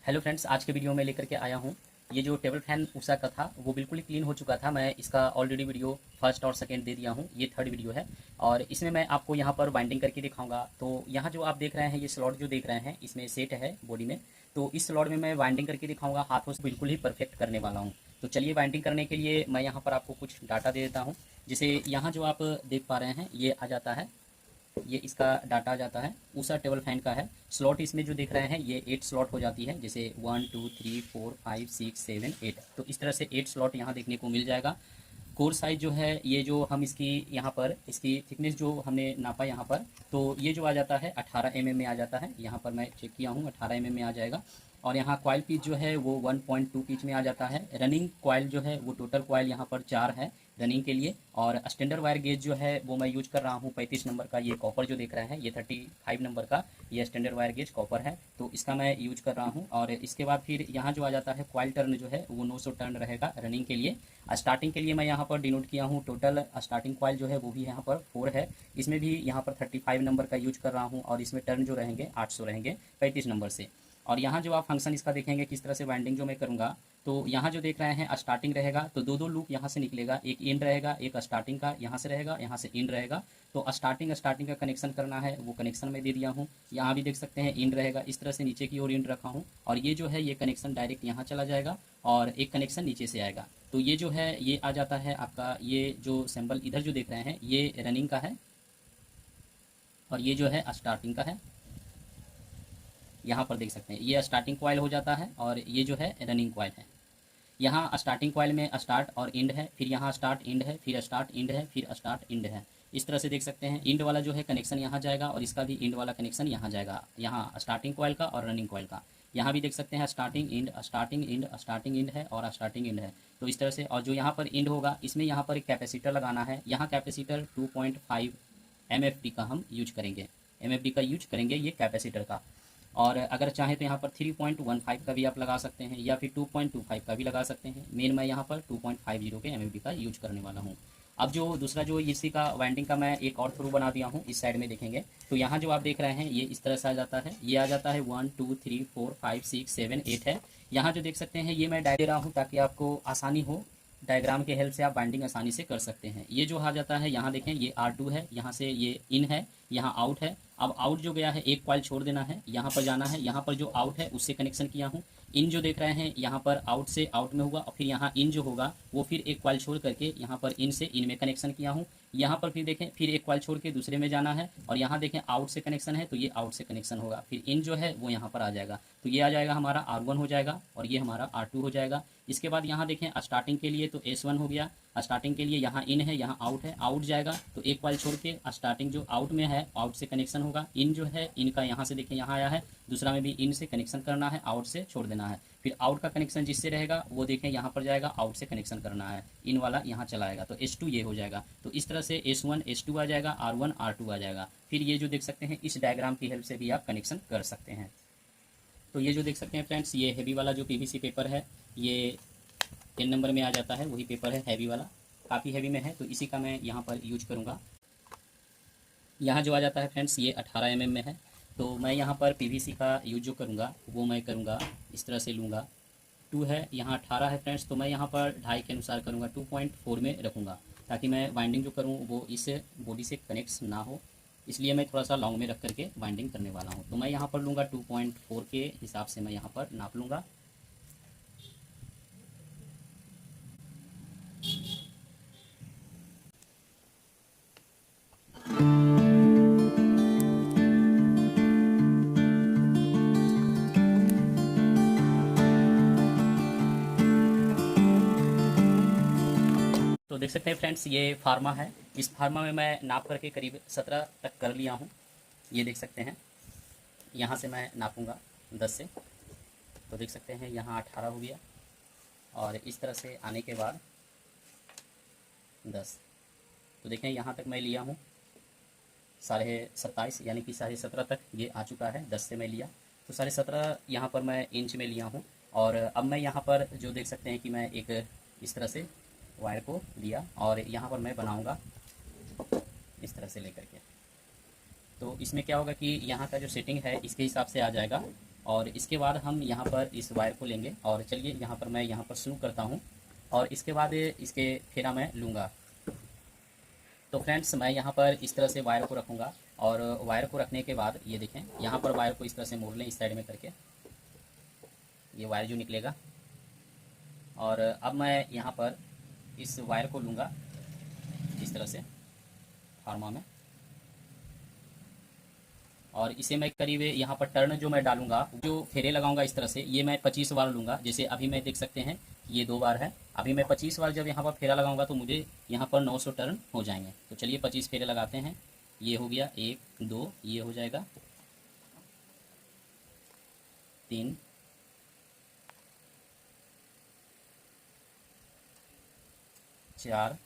Hello friends, आज के video में लेकर के आया हूँ। ये जो टेबल फैन उषा का था वो बिल्कुल ही क्लीन हो चुका था। मैं इसका ऑलरेडी वीडियो फर्स्ट और सेकंड दे दिया हूँ। ये थर्ड वीडियो है और इसमें मैं आपको यहाँ पर बाइंडिंग करके दिखाऊंगा। तो यहाँ जो आप देख रहे हैं, ये स्लॉट जो देख रहे हैं, इसमें सेट है बॉडी में। तो इस स्लॉट में मैं बाइंडिंग करके दिखाऊंगा, हाथों से बिल्कुल ही परफेक्ट करने वाला हूँ। तो चलिए, बाइंडिंग करने के लिए मैं यहाँ पर आपको कुछ डाटा दे देता हूँ। जैसे यहाँ जो आप देख पा रहे हैं, ये आ जाता है, ये इसका डाटा आ जाता है, उषा टेबल फैन का है। स्लॉट इसमें जो देख रहे हैं, ये 8 स्लॉट हो जाती है। जैसे 1 2 3 4 5 6 7 8, तो इस तरह से 8 स्लॉट यहाँ देखने को मिल जाएगा। कोर साइज जो है, ये जो हम इसकी यहाँ पर इसकी थिकनेस जो हमने नापा यहाँ पर, तो ये जो आ जाता है 18 mm में आ जाता है। यहाँ पर मैं चेक किया हूँ, 18 mm में आ जाएगा। और यहाँ कॉइल पिच जो है वो 1.2 पिच में आ जाता है। रनिंग कॉइल जो है वो टोटल कॉइल यहाँ पर 4 है रनिंग के लिए। और स्टैंडर्ड वायर गेज जो है वो मैं यूज कर रहा हूँ 35 नंबर का। ये कॉपर जो देख रहे हैं, ये 35 नंबर का ये स्टैंडर्ड वायर गेज कॉपर है, तो इसका मैं यूज कर रहा हूँ। और इसके बाद फिर यहाँ जो आ जाता है कॉइल टर्न जो है वो 900 टर्न रहेगा रनिंग के लिए। स्टार्टिंग के लिए मैं यहाँ पर डिनोट किया हूँ, टोटल स्टार्टिंग कॉइल जो है वो भी यहाँ पर 4 है। इसमें भी यहाँ पर 35 नंबर का यूज कर रहा हूँ और इसमें टर्न जो रहेंगे 800 रहेंगे 35 नंबर से। और यहाँ जो आप फंक्शन इसका देखेंगे, किस तरह से वाइंडिंग जो मैं करूँगा, तो यहाँ जो देख रहे हैं स्टार्टिंग रहेगा, तो दो दो लूप यहाँ से निकलेगा, एक इन रहेगा, एक स्टार्टिंग का यहाँ से रहेगा, यहाँ से इन रहेगा। तो स्टार्टिंग का कनेक्शन करना है, वो कनेक्शन में दे दिया हूँ। यहाँ भी देख सकते हैं इन रहेगा, इस तरह से नीचे की ओर इन रखा हूँ। और ये जो है, ये कनेक्शन डायरेक्ट यहाँ चला जाएगा और एक कनेक्शन नीचे से आएगा। तो ये जो है, ये आ जाता है आपका, ये जो सिंबल इधर जो देख रहे हैं, ये रनिंग का है और ये जो है स्टार्टिंग का है। यहाँ पर देख सकते हैं, ये स्टार्टिंग कॉइल हो जाता है और ये जो है रनिंग कॉइल है। यहाँ स्टार्टिंग कॉइल में स्टार्ट और इंड है, फिर यहाँ स्टार्ट इंड है, फिर स्टार्ट इंड है, फिर स्टार्ट इंड है। इस तरह से देख सकते हैं, इंड वाला जो है कनेक्शन यहाँ जाएगा और इसका भी इंड वाला कनेक्शन यहाँ जाएगा, यहाँ स्टार्टिंग कॉइल का और रनिंग कॉइल का। यहाँ भी देख सकते हैं starting end, starting end, starting end है और स्टार्टिंग इंड है। तो इस तरह से, और जो यहाँ पर इंड होगा, इसमें यहाँ पर एक कैपेसिटर लगाना है। यहाँ कैपेसिटर 2.5 MFD का हम यूज करेंगे, MFD का यूज करेंगे ये कैपेसिटर का। और अगर चाहें तो यहाँ पर 3.15 का भी आप लगा सकते हैं या फिर 2.25 का भी लगा सकते हैं। मेन मैं यहाँ पर 2.50 के MFD का यूज करने वाला हूँ। अब जो दूसरा जो इसी का वाइंडिंग का मैं एक और थ्रू बना दिया हूँ, इस साइड में देखेंगे तो यहाँ जो आप देख रहे हैं, ये इस तरह से आ जाता है। ये आ जाता है 1 2 3 4 5 6 7 8 है। यहाँ जो देख सकते हैं, ये मैं डायग्राम दे रहा हूँ ताकि आपको आसानी हो, डायग्राम के हेल्प से आप बाइंडिंग आसानी से कर सकते हैं। ये जो आ जाता है, यहाँ देखें, ये R2 है, यहाँ से ये इन है, यहाँ आउट है। अब आउट जो गया है, एक कॉइल छोड़ देना है, यहाँ पर जाना है, यहाँ पर जो आउट है उससे कनेक्शन किया हूँ। इन जो देख रहे हैं, यहाँ पर आउट से आउट में होगा और फिर यहाँ इन जो होगा वो फिर एक कॉइल छोड़ करके यहाँ पर इन से इन में कनेक्शन किया हूँ। यहाँ पर फिर देखें, फिर एक कॉइल छोड़ के दूसरे में जाना है और यहाँ देखें आउट से कनेक्शन है, तो ये आउट से कनेक्शन होगा, फिर इन जो है वो यहाँ पर आ जाएगा। तो ये आ जाएगा हमारा R1 हो जाएगा और ये हमारा R2 हो जाएगा। इसके बाद यहाँ देखें स्टार्टिंग के लिए तो S1 हो गया। स्टार्टिंग के लिए यहाँ इन है, यहाँ आउट है, आउट जाएगा तो एक कॉइल छोड़ के स्टार्टिंग जो आउट में है, आउट से कनेक्शन होगा। इन जो है, इनका यहाँ से देखें यहाँ आया है, दूसरा में भी इन से कनेक्शन करना है, आउट से छोड़ देना है। फिर आउट का कनेक्शन जिससे रहेगा वो देखें यहाँ पर जाएगा, आउट से कनेक्शन करना है, इन वाला यहाँ चला आएगा, तो S2 ये हो जाएगा। तो इस तरह से S1 S2 आ जाएगा, R1 R2 आ जाएगा। फिर ये जो देख सकते हैं, इस डायग्राम की हेल्प से भी आप कनेक्शन कर सकते हैं। तो ये जो देख सकते हैं फ्रेंड्स, ये हैवी वाला जो PVC पेपर है, ये 10 नंबर में आ जाता है, वही पेपर है हैवी वाला, काफ़ी हैवी में है, तो इसी का मैं यहाँ पर यूज करूँगा। यहाँ जो आ जाता है फ्रेंड्स, ये 18 mm में है, तो मैं यहाँ पर PVC का यूज जो करूँगा वो मैं करूँगा इस तरह से लूँगा। 2 है, यहाँ 18 है फ्रेंड्स, तो मैं यहाँ पर 2.5 के अनुसार करूँगा, 2.4 में रखूँगा ताकि मैं वाइंडिंग जो करूँ वो इस बॉडी से कनेक्ट ना हो, इसलिए मैं थोड़ा सा लॉन्ग में रख करके वाइंडिंग करने वाला हूँ। तो मैं यहाँ पर लूँगा 2.4 के हिसाब से मैं यहाँ पर नाप लूँगा। तो देख सकते हैं फ्रेंड्स, ये फार्मा है। इस फार्मा में मैं नाप करके करीब 17 तक कर लिया हूँ। ये देख सकते हैं, यहाँ से मैं नापूंगा 10 से, तो देख सकते हैं यहाँ 18 हो गया और इस तरह से आने के बाद 10, तो देखें यहाँ तक मैं लिया हूँ 27.5 यानी कि 17.5 तक ये आ चुका है। 10 से मैं लिया तो 17.5 यहाँ पर मैं इंच में लिया हूँ। और अब मैं यहाँ पर जो देख सकते हैं कि मैं एक इस तरह से वायर को लिया और यहाँ पर मैं बनाऊँगा इस तरह से लेकर के। तो इसमें क्या होगा कि यहाँ का जो सेटिंग है इसके हिसाब से आ जाएगा। और इसके बाद हम यहाँ पर इस वायर को लेंगे और चलिए यहाँ पर मैं यहाँ पर शुरू करता हूँ और इसके बाद इसके फेरा मैं लूँगा। तो फ्रेंड्स मैं यहाँ पर इस तरह से वायर को रखूँगा और वायर को रखने के बाद ये देखें, यहाँ पर वायर को इस तरह से मोड़ लें इस साइड में करके, ये वायर जो निकलेगा। और अब मैं यहाँ पर इस वायर को लूँगा इस तरह से फार्मा में, और इसे मैं करीब यहाँ पर टर्न जो मैं डालूंगा, जो फेरे लगाऊंगा इस तरह से, ये मैं 25 बार लूँगा। जैसे अभी मैं देख सकते हैं ये 2 बार है, अभी मैं 25 बार जब यहाँ पर फेरा लगाऊंगा तो मुझे यहाँ पर 900 टर्न हो जाएंगे। तो चलिए 25 फेरे लगाते हैं। ये हो गया 1 2, ये हो जाएगा 3 4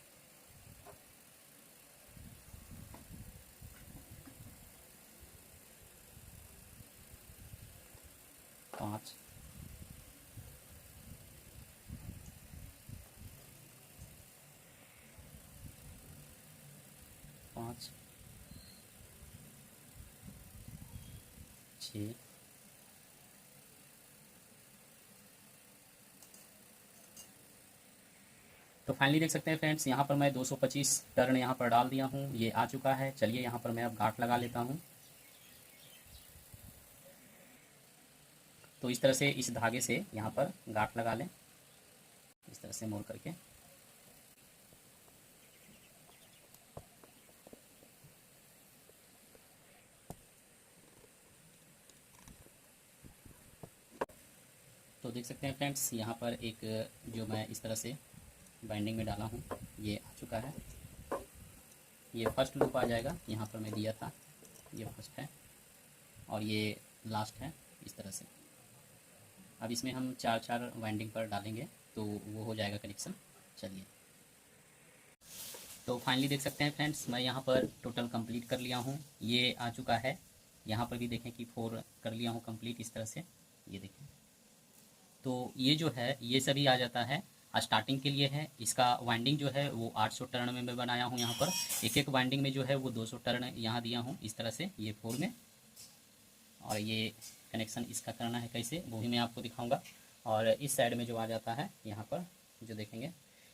5 5 6 तो फाइनली देख सकते हैं फ्रेंड्स, यहाँ पर मैं 225 टर्न यहाँ पर डाल दिया हूँ, ये आ चुका है। चलिए यहाँ पर मैं अब गांठ लगा लेता हूँ। तो इस तरह से इस धागे से यहाँ पर गांठ लगा लें इस तरह से मोड़ करके। तो देख सकते हैं फ्रेंड्स, यहाँ पर एक जो मैं इस तरह से बाइंडिंग में डाला हूँ ये आ चुका है। ये फर्स्ट लूप आ जाएगा, यहाँ पर मैं दिया था, ये फर्स्ट है और ये लास्ट है इस तरह से। अब इसमें हम 4 वाइंडिंग पर डालेंगे तो वो हो जाएगा कनेक्शन। चलिए, तो फाइनली देख सकते हैं फ्रेंड्स, मैं यहाँ पर टोटल कंप्लीट कर लिया हूँ, ये आ चुका है। यहाँ पर भी देखें कि 4 कर लिया हूँ कंप्लीट इस तरह से, ये देखें। तो ये जो है ये सभी आ जाता है स्टार्टिंग के लिए है। इसका वाइंडिंग जो है वो 800 टर्न में मैं बनाया हूँ। यहाँ पर एक वाइंडिंग में जो है वो 200 टर्न यहाँ दिया हूँ इस तरह से, ये 4 में। और ये कनेक्शन इसका करना है कैसे, वो भी मैं आपको दिखाऊंगा। और इस साइड में जो आ जाता है यहाँ पर जो देखेंगे,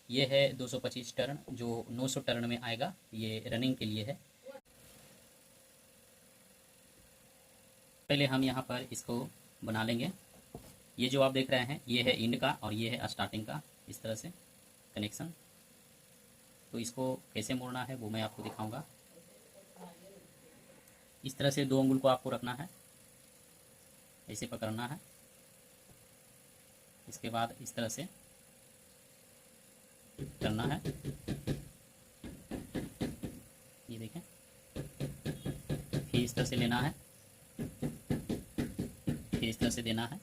ये है 225 टर्न जो 900 टर्न में आएगा, ये रनिंग के लिए है। पहले हम यहाँ पर इसको बना लेंगे। ये जो आप देख रहे हैं ये है इंड का और ये है स्टार्टिंग का इस तरह से कनेक्शन। तो इसको कैसे मोड़ना है वो मैं आपको दिखाऊंगा। इस तरह से 2 अंगुल को आपको रखना है, ऐसे पकड़ना है। इसके बाद इस तरह से करना है, ये देखें। फिर इस तरह से लेना है, फिर इस तरह से देना है।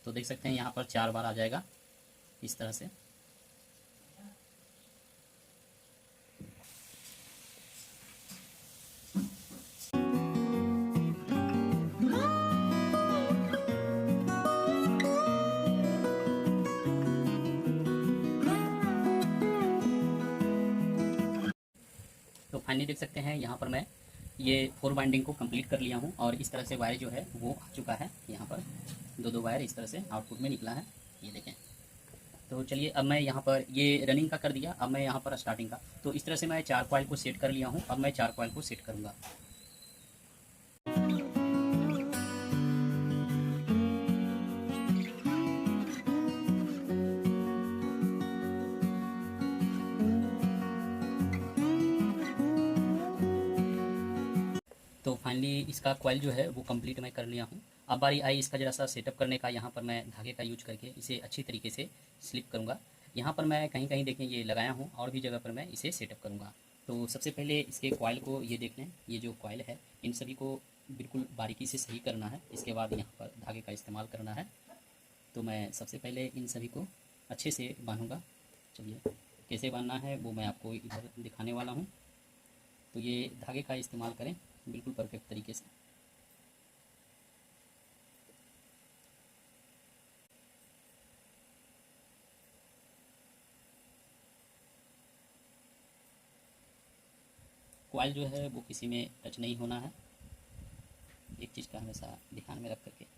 तो देख सकते हैं यहाँ पर 4 बार आ जाएगा इस तरह से। तो फाइनली देख सकते हैं यहाँ पर मैं ये 4 बाइंडिंग को कंप्लीट कर लिया हूँ और इस तरह से वायर जो है वो आ चुका है। यहाँ पर 2 वायर इस तरह से आउटपुट में निकला है, ये देखें। तो चलिए अब मैं यहाँ पर ये रनिंग का कर दिया, अब मैं यहाँ पर स्टार्टिंग का। तो इस तरह से मैं 4 कॉइल को सेट कर लिया हूँ। अब मैं 4 कॉइल को सेट करूँगा। तो फाइनली इसका कॉइल जो है वो कंप्लीट मैं कर लिया हूँ। अब बारी आई इसका जरा सा सेटअप करने का। यहाँ पर मैं धागे का यूज करके इसे अच्छी तरीके से स्लिप करूँगा। यहाँ पर मैं कहीं कहीं देखें ये लगाया हूँ और भी जगह पर मैं इसे सेटअप करूँगा। तो सबसे पहले इसके कॉइल को ये देख लें, ये जो कॉइल है इन सभी को बिल्कुल बारीकी से सही करना है। इसके बाद यहाँ पर धागे का इस्तेमाल करना है। तो मैं सबसे पहले इन सभी को अच्छे से बांधूँगा। चलिए कैसे बांधना है वो मैं आपको इधर दिखाने वाला हूँ। तो ये धागे का इस्तेमाल करें बिल्कुल परफेक्ट तरीके से। कॉइल जो है वो किसी में टच नहीं होना है, एक चीज़ का हमेशा ध्यान में रख करके।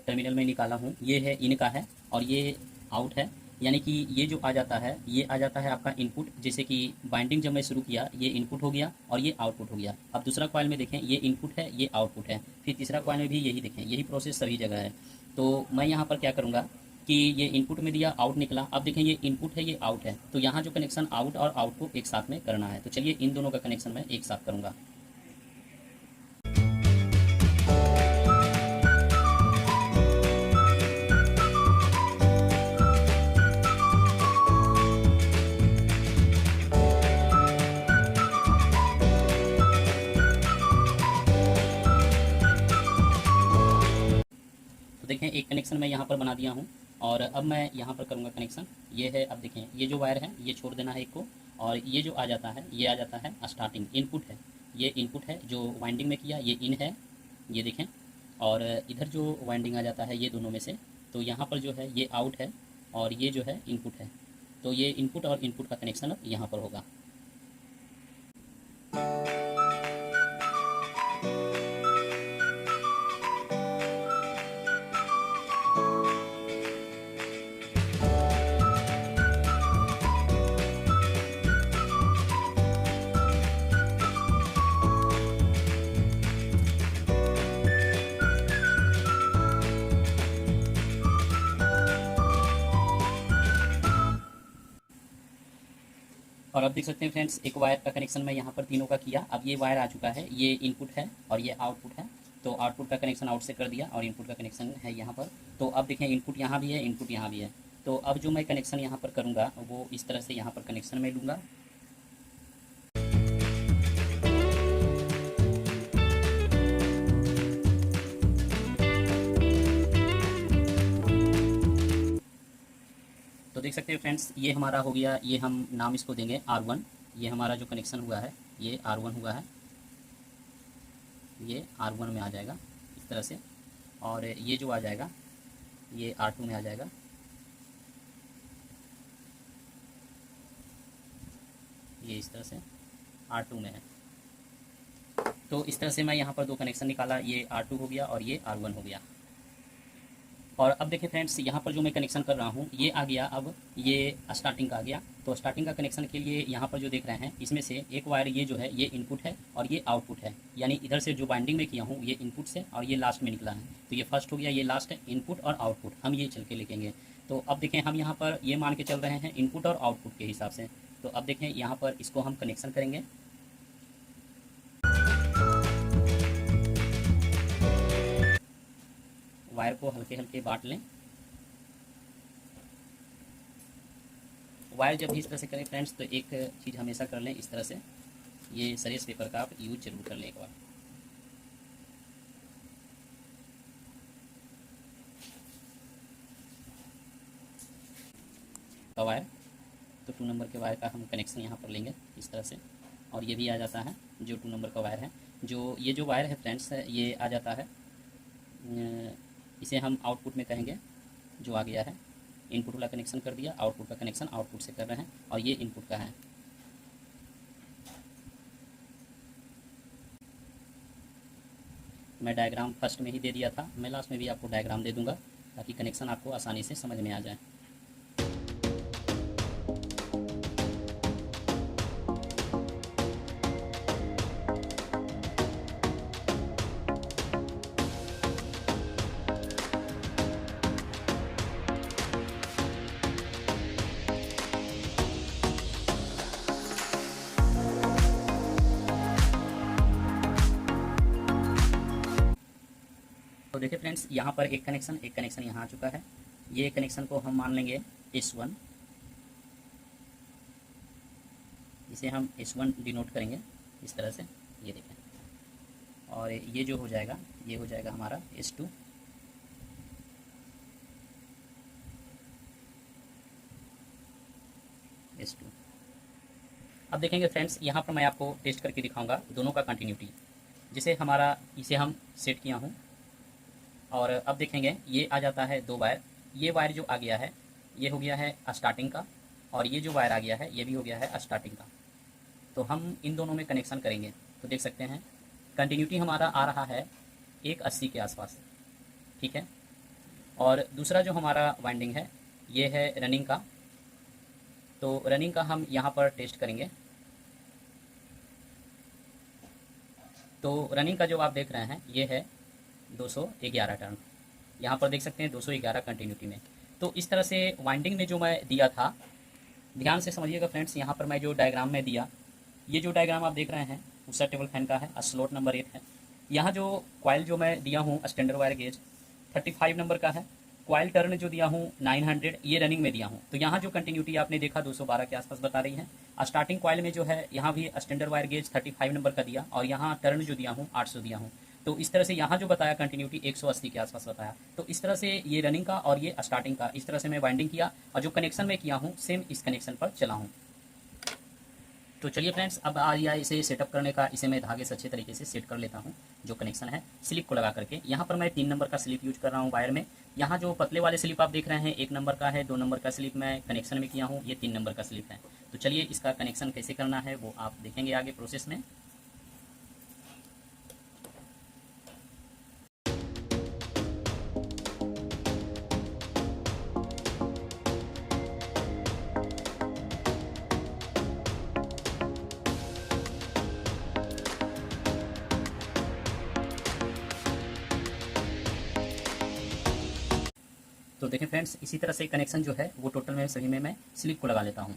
टर्मिनल में निकाला हूँ, ये है इन का है और ये आउट है। यानी कि ये जो आ जाता है, ये आ जाता है आपका इनपुट। जैसे कि बाइंडिंग जब मैं शुरू किया, ये इनपुट हो गया और ये आउटपुट हो गया। अब दूसरा कॉइल में देखें, ये इनपुट है, ये आउटपुट है। फिर तीसरा कॉइल में भी यही देखें, यही प्रोसेस सभी जगह है। तो मैं यहाँ पर क्या करूँगा कि ये इनपुट में दिया, आउट निकला। अब देखें ये इनपुट है, ये आउट है, तो यहाँ जो कनेक्शन आउट और आउट को एक साथ में करना है। तो चलिए इन दोनों का कनेक्शन मैं एक साथ करूँगा। तो देखें एक कनेक्शन मैं यहाँ पर बना दिया हूँ और अब मैं यहाँ पर करूँगा कनेक्शन। ये है, अब देखें ये जो वायर है ये छोड़ देना है एक को, और ये जो आ जाता है ये आ जाता है स्टार्टिंग इनपुट है। ये इनपुट है जो वाइंडिंग में किया, ये इन है, ये देखें। और इधर जो वाइंडिंग आ जाता है ये दोनों में से, तो यहाँ पर जो है ये आउट है और ये जो है इनपुट है। तो ये इनपुट और इनपुट का कनेक्शन अब यहाँ पर होगा। और अब देख सकते हैं फ्रेंड्स, एक वायर का कनेक्शन मैं यहाँ पर तीनों का किया। अब ये वायर आ चुका है, ये इनपुट है और ये आउटपुट है। तो आउटपुट का कनेक्शन आउट से कर दिया और इनपुट का कनेक्शन है यहाँ पर। तो अब देखें इनपुट यहाँ भी है, इनपुट यहाँ भी है। तो अब जो मैं कनेक्शन यहाँ पर करूँगा वो इस तरह से यहाँ पर कनेक्शन में लूँगा। तो देख सकते हैं फ्रेंड्स, ये हमारा हो गया, ये हम नाम इसको देंगे R1। ये हमारा जो कनेक्शन हुआ है ये R1 हुआ है, ये R1 में आ जाएगा इस तरह से। और ये जो आ जाएगा ये R2 में आ जाएगा। ये इस तरह से R2 में है। तो इस तरह से मैं यहाँ पर दो कनेक्शन निकाला, ये R2 हो गया और ये R1 हो गया। और अब देखिए फ्रेंड्स, यहाँ पर जो मैं कनेक्शन कर रहा हूँ ये आ गया, अब ये स्टार्टिंग का आ गया। तो स्टार्टिंग का कनेक्शन के लिए यहाँ पर जो देख रहे हैं इसमें से एक वायर ये जो है ये इनपुट है और ये आउटपुट है। यानी इधर से जो बाइंडिंग में किया हूँ ये इनपुट से और ये लास्ट में निकला है। तो ये फर्स्ट हो गया, ये लास्ट है। इनपुट और आउटपुट हम ये चल के लिखेंगे। तो अब देखें हम यहाँ पर ये मान के चल रहे हैं इनपुट और आउटपुट के हिसाब से। तो अब देखें यहाँ पर इसको हम कनेक्शन करेंगे। वायर को हल्के हल्के बांट लें। वायर जब भी इस तरह से करें फ्रेंड्स, तो एक चीज़ हमेशा कर लें इस तरह से, ये सरेस पेपर का आप यूज जरूर कर लें एक बार। का वायर, तो 2 नंबर के वायर का हम कनेक्शन यहाँ पर लेंगे इस तरह से। और ये भी आ जाता है जो 2 नंबर का वायर है। जो ये जो वायर है फ्रेंड्स ये आ जाता है, इसे हम आउटपुट में कहेंगे। जो आ गया है इनपुट वाला कनेक्शन कर दिया, आउटपुट का कनेक्शन आउटपुट से कर रहे हैं और ये इनपुट का है। मैं डायग्राम फर्स्ट में ही दे दिया था, मैं लास्ट में भी आपको डायग्राम दे दूंगा ताकि कनेक्शन आपको आसानी से समझ में आ जाए। तो देखिए फ्रेंड्स, यहाँ पर एक कनेक्शन यहाँ आ चुका है। ये कनेक्शन को हम मान लेंगे S1, इसे हम S1 डिनोट करेंगे इस तरह से, ये देखें। और ये जो हो जाएगा, ये हो जाएगा हमारा S2, S2। अब देखेंगे फ्रेंड्स, यहाँ पर मैं आपको टेस्ट करके दिखाऊंगा दोनों का कंटिन्यूटी। जिसे हमारा, इसे हम सेट किया हूँ, और अब देखेंगे ये आ जाता है 2 वायर। ये वायर जो आ गया है ये हो गया है स्टार्टिंग का, और ये जो वायर आ गया है ये भी हो गया है स्टार्टिंग का। तो हम इन दोनों में कनेक्शन करेंगे तो देख सकते हैं कंटिन्यूटी हमारा आ रहा है 180 के आसपास, ठीक है। और दूसरा जो हमारा वाइंडिंग है ये है रनिंग का। तो रनिंग का हम यहाँ पर टेस्ट करेंगे। तो रनिंग का जो आप देख रहे हैं ये है 211 टर्न, यहाँ पर देख सकते हैं 211 कंटिन्यूटी में। तो इस तरह से वाइंडिंग में जो मैं दिया था, ध्यान से समझिएगा फ्रेंड्स। यहाँ पर मैं जो डायग्राम में दिया, ये जो डायग्राम आप देख रहे हैं उषा टेबल फैन का है, स्लॉट नंबर 8 है। यहाँ जो कॉइल जो मैं दिया हूँ स्टैंडर्ड वायर गेज 35 नंबर का है। कॉइल टर्न जो दिया हूँ 900, ये रनिंग में दिया हूँ। तो यहाँ जो कंटिन्यूटी आपने देखा 212 के आसपास बता रही है। स्टार्टिंग कॉइल में जो है यहाँ भी स्टैंडर्ड वायर गेज 35 नंबर का दिया, और यहाँ टर्न जो दिया हूँ 800 दिया हूँ। तो इस तरह से यहाँ जो बताया कंटिन्यूटी 180 के आसपास बताया। तो इस तरह से ये रनिंग का और ये स्टार्टिंग का, इस तरह से मैं वाइंडिंग किया, और जो कनेक्शन मैं किया हूँ सेम इस कनेक्शन पर चला हूँ। तो चलिए फ्रेंड्स, अब आ गया इसे सेटअप करने का। इसे मैं धागे से अच्छे तरीके से सेट कर लेता हूँ। जो कनेक्शन है स्लिप को लगा करके, यहाँ पर मैं 3 नंबर का स्लिप यूज कर रहा हूँ वायर में। यहाँ जो पतले वाले स्लिप आप देख रहे हैं 1 नंबर का है, 2 नंबर का स्लिप मैं कनेक्शन में किया हूँ, ये 3 नंबर का स्लिप है। तो चलिए इसका कनेक्शन कैसे करना है वो आप देखेंगे आगे प्रोसेस में। तो देखें फ्रेंड्स, इसी तरह से कनेक्शन जो है वो टोटल में सभी में मैं स्लिप को लगा लेता हूँ।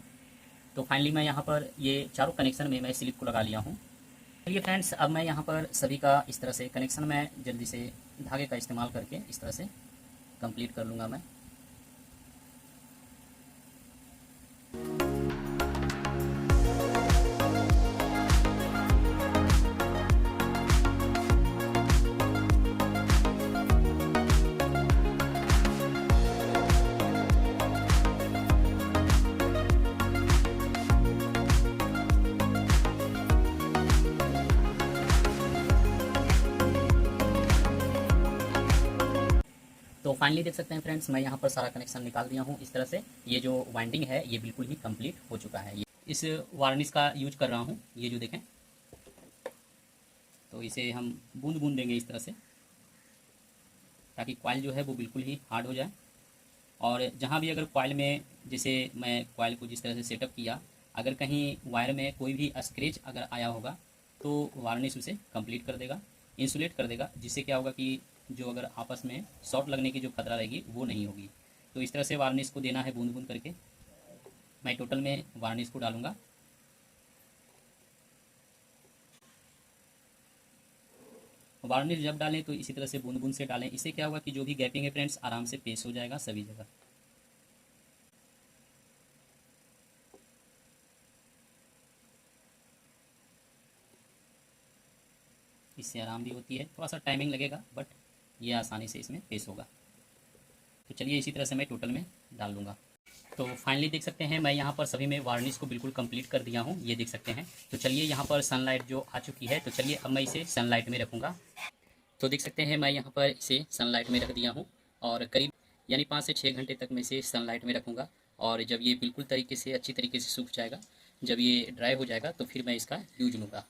तो फाइनली मैं यहाँ पर ये चारों कनेक्शन में मैं स्लिप को लगा लिया हूँ। चलिए फ्रेंड्स, अब मैं यहाँ पर सभी का इस तरह से कनेक्शन में जल्दी से धागे का इस्तेमाल करके इस तरह से कंप्लीट कर लूँगा मैं। तो फाइनली देख सकते हैं फ्रेंड्स, मैं यहाँ पर सारा कनेक्शन निकाल दिया हूँ। इस तरह से ये जो वाइंडिंग है ये बिल्कुल ही कंप्लीट हो चुका है। इस वार्निश का यूज कर रहा हूँ, ये जो देखें। तो इसे हम बूंद बूंद देंगे इस तरह से, ताकि कॉइल जो है वो बिल्कुल ही हार्ड हो जाए। और जहाँ भी अगर कॉइल में, जैसे मैं कॉइल को जिस तरह से सेटअप किया, अगर कहीं वायर में कोई भी स्क्रैच अगर आया होगा तो वार्निश उसे कंप्लीट कर देगा, इंसुलेट कर देगा, जिससे क्या होगा कि जो अगर आपस में शॉर्ट लगने की जो खतरा रहेगी वो नहीं होगी। तो इस तरह से वार्निश को देना है बूंद बूंद करके। मैं टोटल में वार्निश को डालूंगा। वार्निश जब डालें तो इसी तरह से बूंद बूंद से डालें। इससे क्या होगा कि जो भी गैपिंग है फ्रेंड्स आराम से पेश हो जाएगा सभी जगह। इससे आराम भी होती है, थोड़ा सा टाइमिंग लगेगा बट ये आसानी से इसमें पेश होगा। तो चलिए इसी तरह से मैं टोटल में डाल दूंगा। तो फाइनली देख सकते हैं मैं यहाँ पर सभी में वार्निश को बिल्कुल कंप्लीट कर दिया हूँ, ये देख सकते हैं। तो चलिए यहाँ पर सनलाइट जो आ चुकी है, तो चलिए अब मैं इसे सनलाइट में रखूँगा। तो देख सकते हैं मैं यहाँ पर इसे सनलाइट में रख दिया हूँ, और करीब यानी 5 से 6 घंटे तक मैं इसे सनलाइट में रखूँगा। और जब ये बिल्कुल तरीके से अच्छी तरीके से सूख जाएगा, जब ये ड्राई हो जाएगा तो फिर मैं इसका यूज लूँगा।